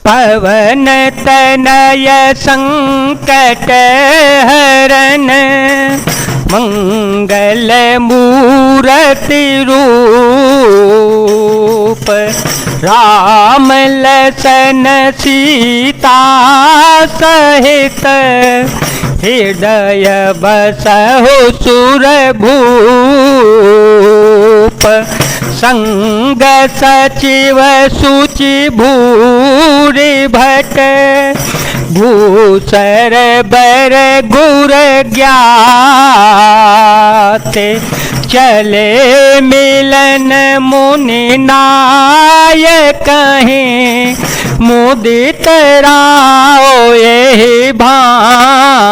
पवन तनय संकट हरन मंगल मूर्ति रूप राम लसन सीता सहित हृदय बसहु सुर भूप संग सचिव सुचि भूरि भट भूसर बर गुर ज्ञाते चले मिलन मुनि नायक कहीं मुदित राओ ये भांते।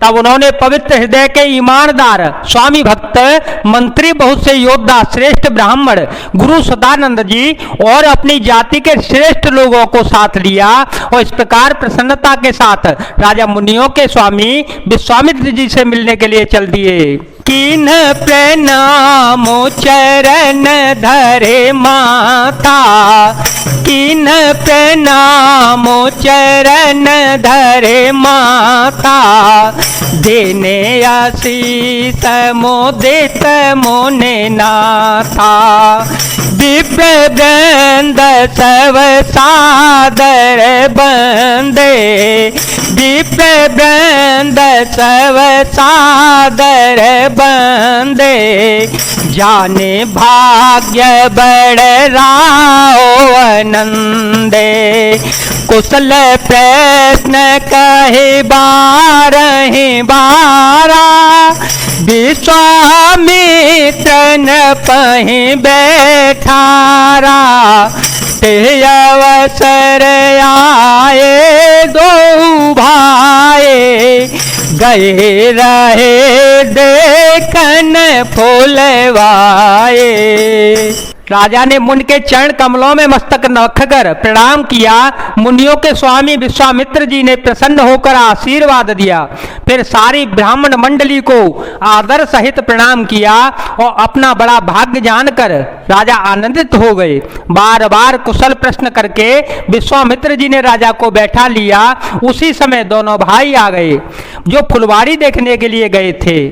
तब उन्होंने पवित्र हृदय के ईमानदार स्वामी भक्त मंत्री बहुत से योद्धा श्रेष्ठ ब्राह्मण गुरु सदानंद जी और अपनी जाति के श्रेष्ठ लोगों को साथ लिया और इस प्रकार प्रसन्नता के साथ राजा मुनियों के स्वामी विश्वामित्र जी से मिलने के लिए चल दिए। किन प्रणाम चरण धरे माता किन प्रणाम चरण धरे माता देने आशीष मोदित मुनि नाथा दिव्य वृंद सब सादर बंदे दिव्य वृंद सब सादर बंदे जाने भाग्य बड़ राओ आनंदे कुशल प्रश्न कहे बारहि बारा विश्वामित्र न पहि बैठारा ते अवसर आए दो भाई गए रहे देखन फूलवाए। राजा ने मुनि के चरण कमलों में मस्तक रखकर प्रणाम किया। मुनियों के स्वामी विश्वामित्र जी ने प्रसन्न होकर आशीर्वाद दिया। फिर सारी ब्राह्मण मंडली को आदर सहित प्रणाम किया और अपना बड़ा भाग्य जानकर राजा आनंदित हो गए। बार बार कुशल प्रश्न करके विश्वामित्र जी ने राजा को बैठा लिया। उसी समय दोनों भाई आ गए जो फुलवारी देखने के लिए गए थे।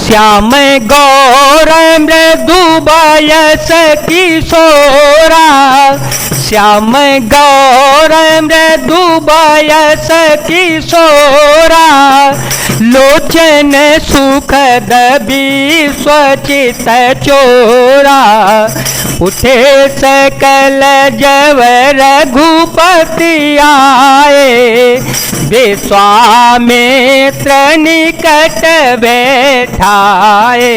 श्याम गौर मृदु बयस किशोरा श्याम गौर मृदु बयस किशोरा लोचन सुखद विश्वचित चोरा उठे सकल जव रघुपति आए विश्वामित्र निकट बैठाए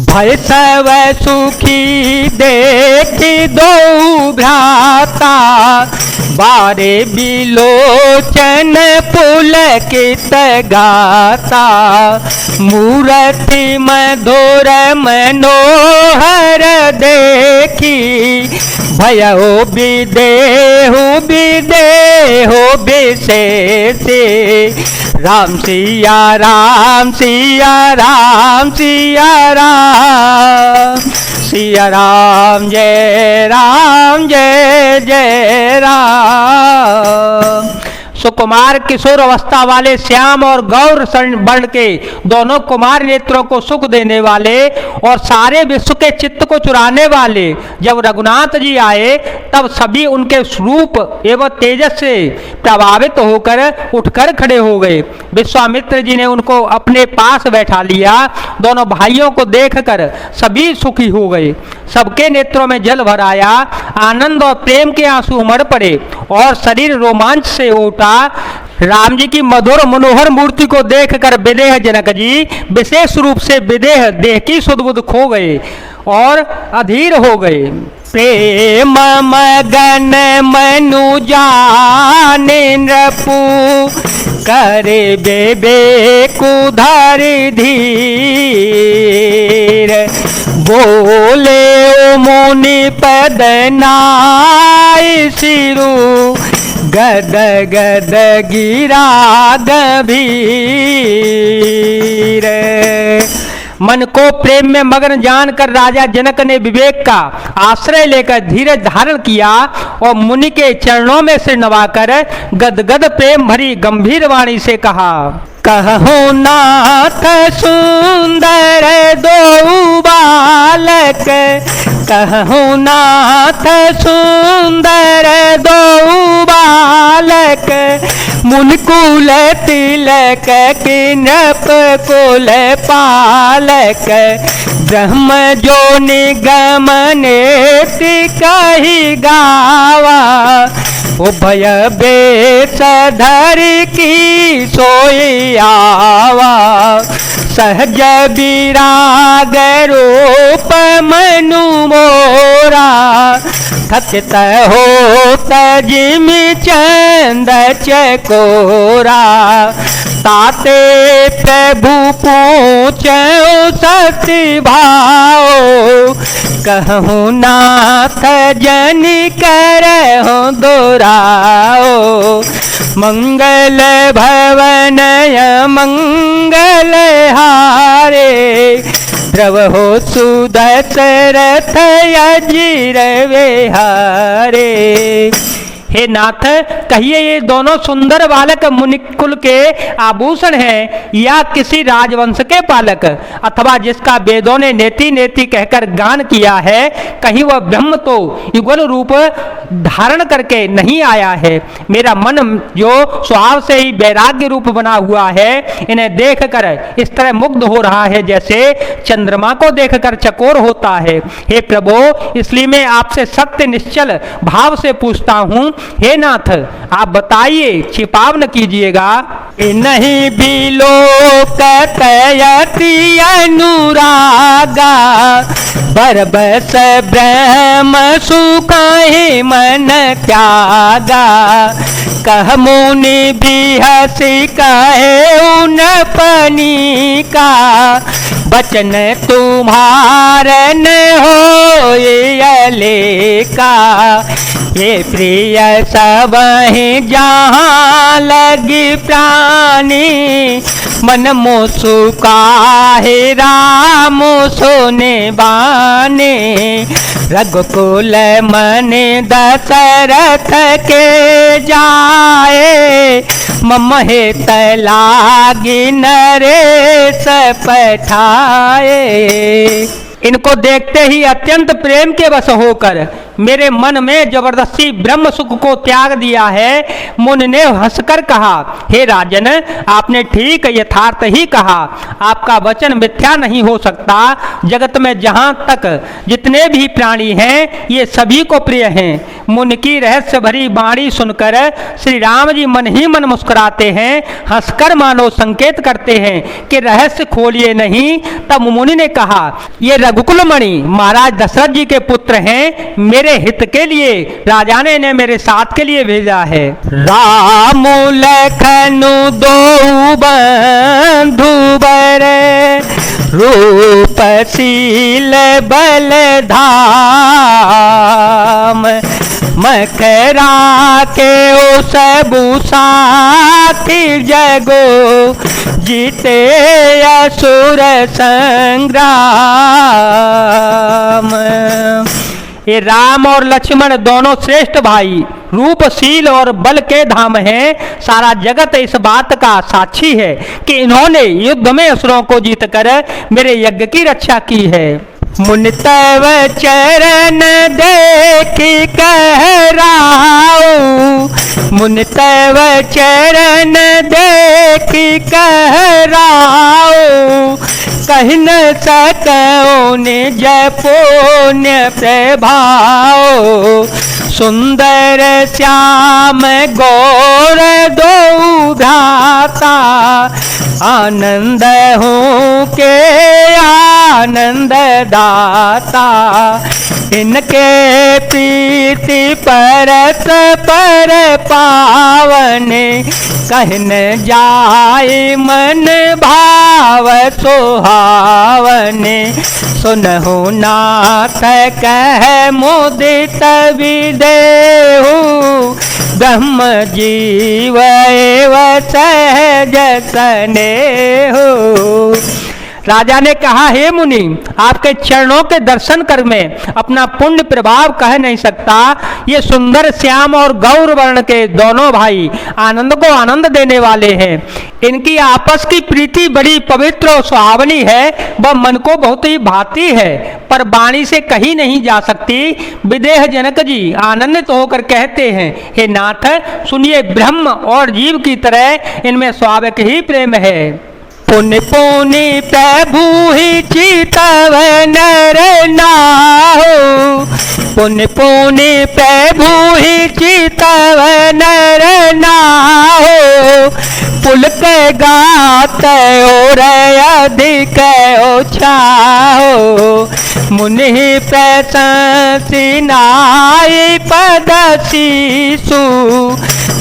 भय सब सुखी देखी दो भ्राता बारे बिलोचन पुलकित गाता मूर्ति मधुर मनोहर देखी भयो विदेहु विदेहो विशेषे राम सिया राम सिया राम सिया राम सिया राम जय जय राम। सुकुमार किशोर अवस्था वाले श्याम और गौर वर्ण के दोनों कुमार नेत्रों को सुख देने वाले और सारे विश्व के चित्त को चुराने वाले जब रघुनाथ जी आए तब सभी उनके स्वरूप एवं तेजस से प्रभावित होकर उठकर खड़े हो गए। विश्वामित्र जी ने उनको अपने पास बैठा लिया। दोनों भाइयों को देखकर सभी सुखी हो गए। सबके नेत्रों में जल भर आया। आनंद और प्रेम के आंसू उमड़ पड़े और शरीर रोमांच से उठा। राम जी की मधुर मनोहर मूर्ति को देखकर विदेह जनक जी विशेष रूप से विदेह देह की सुध-बुध खो गए और अधीर हो गए। प्रेम मगन मनु जाने नृपु करे बेबे कुधर धीर बोले ओ मुनि पद नाय सिरु गद गद गिरा गभीर मन को प्रेम में मग्न जानकर राजा जनक ने विवेक का आश्रय लेकर धीरज धारण किया और मुनि के चरणों में सिर नवाकर गदगद प्रेम भरी गंभीर वाणी से कहा, कहूँ नाथ सुंदर दो बालक, कहूँ नाथ सुंदर दो बालक, मुनकुल तिलक किनप कुल पालक, ब्रह्म जो निगम नेति कही गावा, उभय बेस धरि की सोई आवा, सहज विराग रूप मनु मोरा, थकित हो जिमि चंद चकोरा, ताते प्रभु पूछो सति भाओ, कहूँ नाथ जन करहु दोराओ, मंगल भवन मंगल हारे, द्रवहो सुदशरथ अजीर विहारे। हे नाथ, कहिए ये दोनों सुंदर बालक मुनिकुल के आभूषण हैं या किसी राजवंश के पालक, अथवा जिसका वेदों ने नेति नेति कहकर गान किया है, कहीं वह ब्रह्म तो युगल रूप धारण करके नहीं आया है। मेरा मन जो स्वभाव से ही वैराग्य रूप बना हुआ है, इन्हें देखकर इस तरह मुग्ध हो रहा है जैसे चंद्रमा को देखकर चकोर होता है। हे प्रभु, इसलिए मैं आपसे सत्य निश्चल भाव से पूछता हूँ, हे नाथ आप बताइए, छिपाव न कीजिएगा। नहीं बिलोकतयति अनुरागा, बरबस ब्रह्म सुखाहि मन त्यागा, कह मुनि बिहसी कहे उन पनी का, बचन तुम्हारे न हो लेका, ये प्रिय सब ही जहाँ लगी प्राणी, मन मुसुकाहे राम सोने बाने, रघुकुल मन दशरथ के जाए, मम हेत लागी नरेश पठाए। इनको देखते ही अत्यंत प्रेम के वश होकर मेरे मन में जबरदस्ती ब्रह्म सुख को त्याग दिया है। मुनि ने हंसकर कहा, हे राजन, आपने ठीक यथार्थ ही कहा, आपका वचन मिथ्या नहीं हो सकता। जगत में जहाँ तक जितने भी प्राणी हैं, ये सभी को प्रिय हैं। मुनि की रहस्य भरी वाणी सुनकर श्री राम जी मन ही मन मुस्कुराते हैं, हंसकर मानो संकेत करते हैं कि रहस्य खोलिए नहीं। तब मुनि ने कहा, ये रघुकुल मणि महाराज दशरथ जी के पुत्र हैं, मेरे हित के लिए राजा ने मेरे साथ के लिए भेजा है। राम लखनु दो बंधु बर, रूपशील बल धाम, मकरा के ओ सबु साथी जगो, जीते असुर संग्राम। ये राम और लक्ष्मण दोनों श्रेष्ठ भाई, रूपशील और बल के धाम हैं। सारा जगत इस बात का साक्षी है कि इन्होंने युद्ध में असुरों को जीतकर मेरे यज्ञ की रक्षा की है। मुनि तव चरण देखी कहराओ, मुनि तव चरण देखी कहराओ, कह न सकओ निज पुण्य प्रभाओ, सुंदर श्याम गौर दो भ्राता, आनंद हूँ के आनंद दाता, इनके प्रीति परस पर पावन, कहन जाए मन भाव सुहावन, सुनहु नाथ कह मुदित विदेहु, ब्रह्म जीव एव सहज स्नेहु। राजा ने कहा, हे मुनि, आपके चरणों के दर्शन कर मैं अपना पुण्य प्रभाव कह नहीं सकता। ये सुंदर श्याम और गौर वर्ण के दोनों भाई आनंद को आनंद देने वाले हैं। इनकी आपस की प्रीति बड़ी पवित्र और सुहावनी है, वह मन को बहुत ही भाती है, पर वाणी से कही नहीं जा सकती। विदेह जनक जी आनंदित होकर कहते हैं, हे नाथ, सुनिए, ब्रह्म और जीव की तरह इनमें स्वाभाविक ही प्रेम है। पुण्य पुनि प्रभु ही चितव नर नाहो, पुण्य पुनि प्रभु ही चितव नर नाहो, पुलक गात और अधिक छाहो, मुनि प्रशंसी नाई पद शीशु,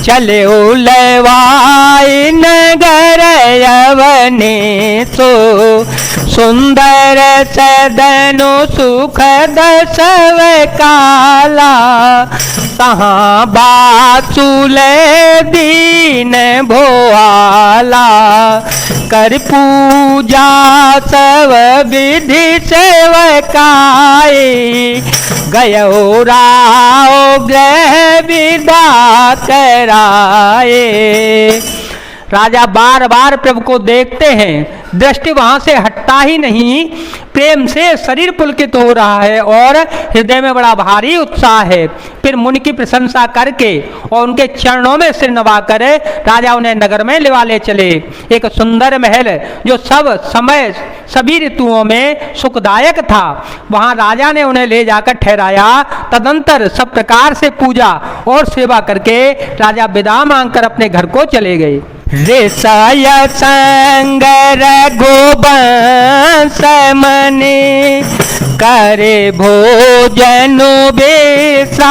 चले उलवाई नगर यवने सो, सुंदर सदनु सुखद सब काला, तहाँ बासुल दीन भोआला, कर पूजा सब विधि सेवकाई, गयो राव ग्रह विदा कराए। राजा बार बार प्रभु को देखते हैं, दृष्टि वहां से हटता ही नहीं, प्रेम से शरीर पुलकित हो रहा है और हृदय में बड़ा भारी उत्साह है। फिर मुनि की प्रशंसा करके और उनके चरणों में सिर नवाकर राजा उन्हें नगर में ले चले। एक सुंदर महल जो सब समय सभी ऋतुओं में सुखदायक था, वहां राजा ने उन्हें ले जाकर ठहराया। तदंतर सब प्रकार से पूजा और सेवा करके राजा विदा मांगकर अपने घर को चले गए। ऋषय संग रघुवंश मनि, करे भोजन विश्रामो,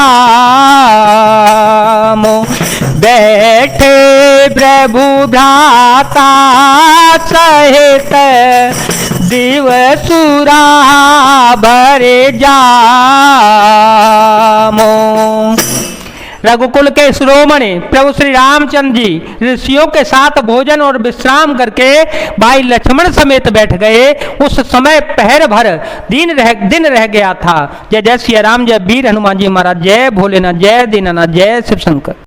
बैठे प्रभु भ्राता सहित, दिवसुरा भरे जामो। रघुकुल के शिरोमणि प्रभु श्री रामचंद्र जी ऋषियों के साथ भोजन और विश्राम करके भाई लक्ष्मण समेत बैठ गए। उस समय पहर भर दिन रह गया था। जय जय श्री राम, जय वीर हनुमान जी महाराज, जय भोलेनाथ, जय दीनानाथ, जय शिव शंकर।